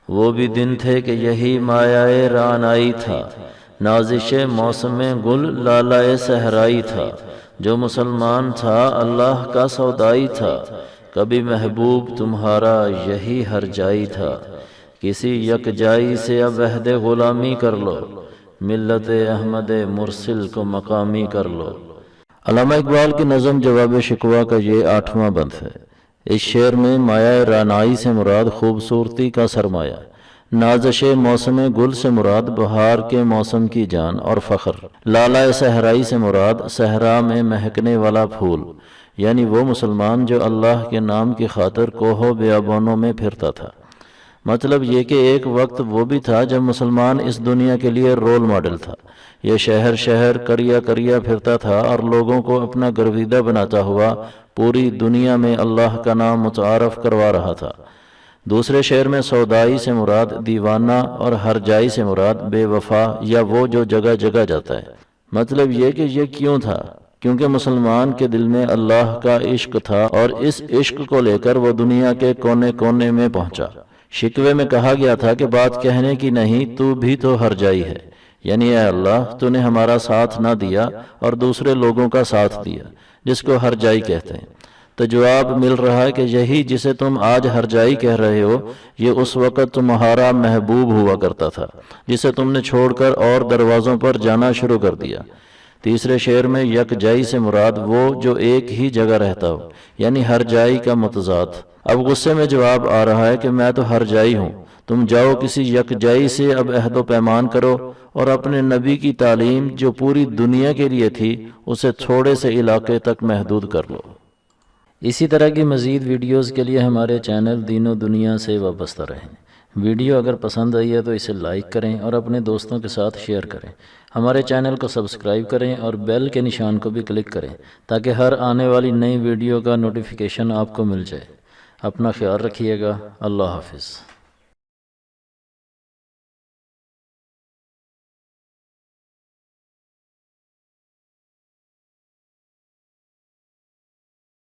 وہ بھی دن تھے کہ یہی مایہ رعنائی تھا، نازش موسم گل لالائے صحرائی تھا۔ جو مسلمان تھا اللہ کا سودائی تھا، کبھی محبوب تمہارا یہی ہر جائی تھا۔ کسی یک جائی سے اب عہد غلامی کر لو، ملت احمد مرسل کو مقامی کر لو۔ علامہ اقبال کی نظم جواب شکوہ کا یہ 8واں بند ہے۔ اس شعر میں مایہ رعنائی سے مراد خوبصورتی کا سرمایہ، نازش موسم گل سے مراد بہار کے موسم کی جان اور فخر، لالائے صحرائی سے مراد صحرا میں مہکنے والا پھول، یعنی وہ مسلمان جو اللہ کے نام کی خاطر کوہو بیابانوں میں پھرتا تھا۔ مطلب یہ کہ ایک وقت وہ بھی تھا جب مسلمان اس دنیا کے لیے رول ماڈل تھا۔ یہ شہر شہر کریا کریا پھرتا تھا اور لوگوں کو اپنا گرویدہ بناتا ہوا پوری دنیا میں اللہ کا نام متعارف کروا رہا تھا۔ دوسرے شعر میں سودائی سے مراد دیوانہ اور ہر جائی سے مراد بے وفا یا وہ جو جگہ جگہ جاتا ہے۔ مطلب یہ کہ یہ کیوں تھا؟ کیونکہ مسلمان کے دل میں اللہ کا عشق تھا اور اس عشق کو لے کر وہ دنیا کے کونے کونے میں پہنچا۔ شکوے میں کہا گیا تھا کہ بات کہنے کی نہیں، تو بھی تو ہر جائی ہے، یعنی اے اللہ تو نے ہمارا ساتھ نہ دیا اور دوسرے لوگوں کا ساتھ دیا جس کو ہر جائی کہتے ہیں۔ تو جواب مل رہا ہے کہ یہی جسے تم آج ہر جائی کہہ رہے ہو، یہ اس وقت تمہارا محبوب ہوا کرتا تھا جسے تم نے چھوڑ کر اور دروازوں پر جانا شروع کر دیا۔ تیسرے شعر میں یک جائی سے مراد وہ جو ایک ہی جگہ رہتا ہو، یعنی ہر جائی کا متضاد۔ اب غصے میں جواب آ رہا ہے کہ میں تو ہر جائی ہوں، تم جاؤ کسی یک جائی سے اب عہد و پیمان کرو اور اپنے نبی کی تعلیم جو پوری دنیا کے لیے تھی اسے تھوڑے سے علاقے تک محدود کر لو۔ اسی طرح کی مزید ویڈیوز کے لیے ہمارے چینل دین و دنیا سے وابستہ رہیں۔ ویڈیو اگر پسند آئی ہے تو اسے لائک کریں اور اپنے دوستوں کے ساتھ شیئر کریں۔ ہمارے چینل کو سبسکرائب کریں اور بیل کے نشان کو بھی کلک کریں تاکہ ہر آنے والی نئی ویڈیو کا نوٹیفیکیشن آپ کو مل جائے۔ اپنا خیال رکھیے گا۔ اللہ حافظ۔